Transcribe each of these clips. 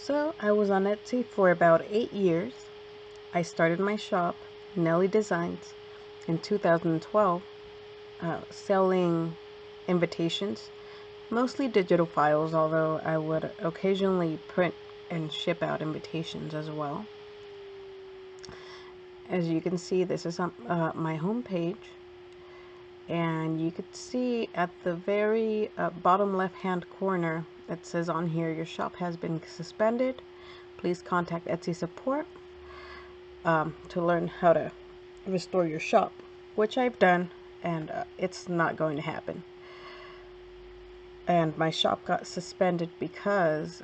So I was on Etsy for about 8 years. I started my shop, Nelly Designs, in 2012, selling invitations, mostly digital files, although I would occasionally print and ship out invitations as well. As you can see, this is on my home page, and you could see at the very bottom left hand corner it says on here, your shop has been suspended. Please contact Etsy support to learn how to restore your shop, which I've done, and it's not going to happen. And my shop got suspended because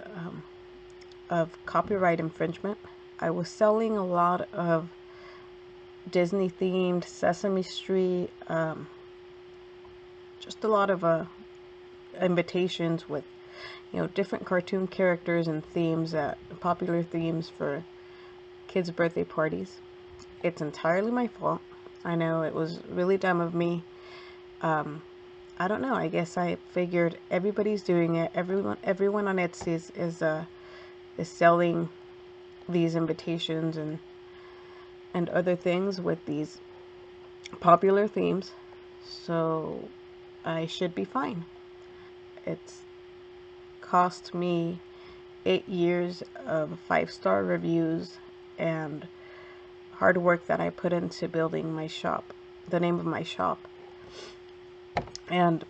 of copyright infringement. I was selling a lot of Disney themed, Sesame Street, just a lot of invitations with different cartoon characters and themes, popular themes for kids' birthday parties. It's entirely my fault. I know it was really dumb of me. I don't know. I guess I figured everybody's doing it. Everyone on Etsy is selling these invitations and other things with these popular themes, so I should be fine. It's cost me 8 years of 5-star reviews and hard work that I put into building my shop, the name of my shop. And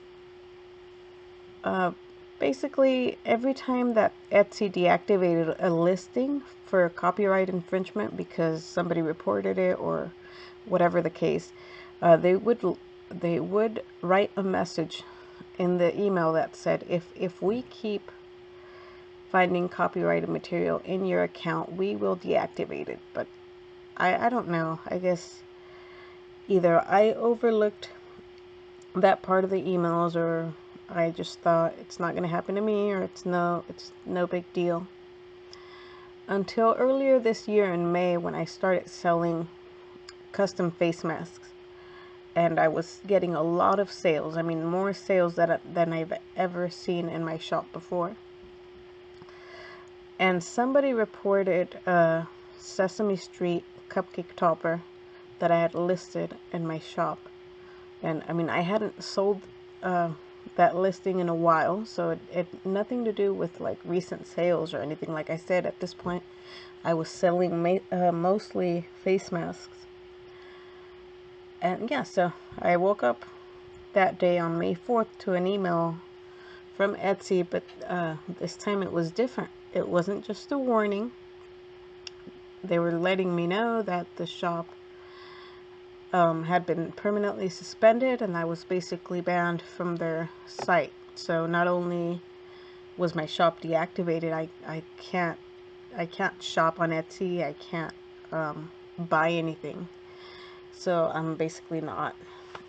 basically every time that Etsy deactivated a listing for copyright infringement because somebody reported it or whatever the case, they would write a message in the email that said, if we keep finding copyrighted material in your account, we will deactivate it. But I don't know. I guess either I overlooked that part of the emails, or I just thought it's not going to happen to me, or it's no big deal. Until earlier this year in May, when I started selling custom face masks. And I was getting a lot of sales. I mean, more sales than I've ever seen in my shop before. And somebody reported a Sesame Street cupcake topper that I had listed in my shop. And I mean, I hadn't sold that listing in a while, so it nothing to do with like recent sales or anything. Like I said, at this point, I was selling mostly face masks. And yeah, so I woke up that day on May 4th to an email from Etsy, but this time it was different. It wasn't just a warning. They were letting me know that the shop had been permanently suspended, and I was basically banned from their site. So not only was my shop deactivated, I can't shop on Etsy. I can't buy anything. So I'm basically not.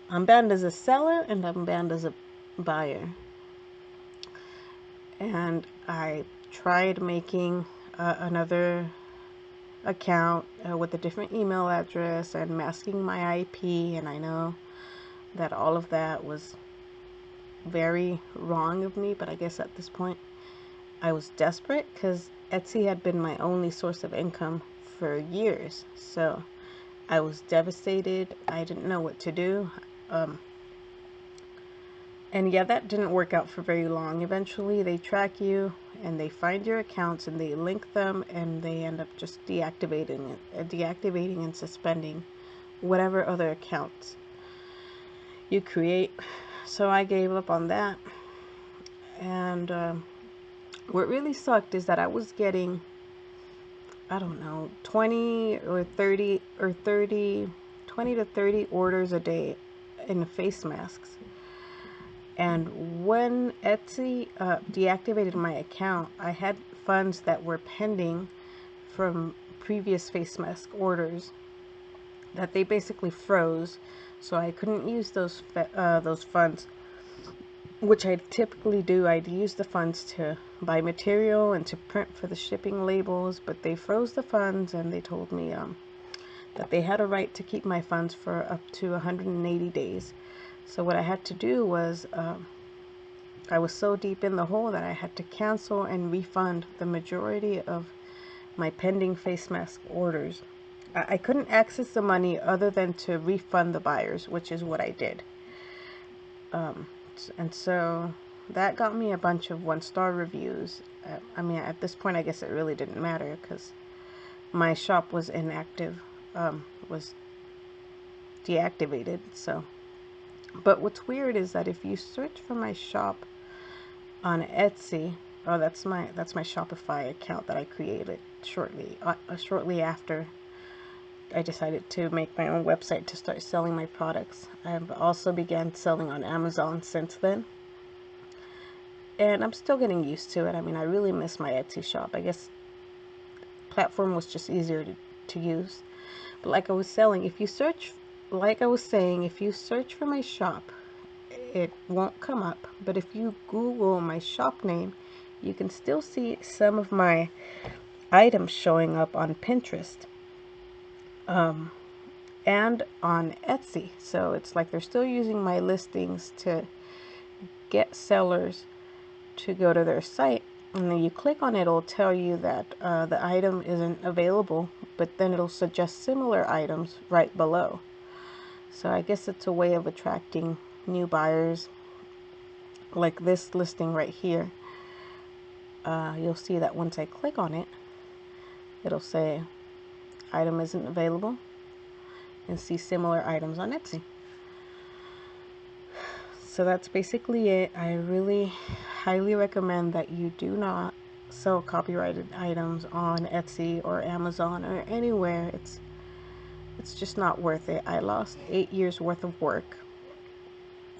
I'm banned as a seller and I'm banned as a buyer. And I tried making another account with a different email address and masking my IP, and I know that all of that was very wrong of me, but I guess at this point I was desperate because Etsy had been my only source of income for years. So I was devastated. I didn't know what to do. And yeah, that didn't work out for very long. Eventually, they track you and they find your accounts and they link them, and they end up just deactivating and suspending whatever other accounts you create. So I gave up on that. And what really sucked is that I was getting, I don't know, 20 to 30 orders a day in face masks. And when Etsy deactivated my account, I had funds that were pending from previous face mask orders that they basically froze, so I couldn't use those funds, which I typically do. I'd use the funds to buy material and to print for the shipping labels, but they froze the funds, and they told me that they had a right to keep my funds for up to 180 days. So what I had to do was I was so deep in the hole that I had to cancel and refund the majority of my pending face mask orders. I couldn't access the money other than to refund the buyers, which is what I did. And so that got me a bunch of 1-star reviews. I mean, at this point, I guess it really didn't matter because my shop was inactive, was deactivated. So, but what's weird is that if you search for my shop on Etsy, oh, that's my Shopify account that I created shortly after I decided to make my own website to start selling my products. I've also began selling on Amazon since then. And I'm still getting used to it. I mean, I really miss my Etsy shop. I guess platform was just easier to use. But like I was saying, if you search for my shop, it won't come up. But if you Google my shop name, you can still see some of my items showing up on Pinterest. And on Etsy. So it's like they're still using my listings to get sellers to go to their site. And then you click on it, it'll tell you that the item isn't available, but then it'll suggest similar items right below. So I guess it's a way of attracting new buyers. Like this listing right here. You'll see that once I click on it, it'll say item isn't available, and see similar items on Etsy. So that's basically it. I really highly recommend that you do not sell copyrighted items on Etsy or Amazon or anywhere. It's just not worth it. I lost 8 years worth of work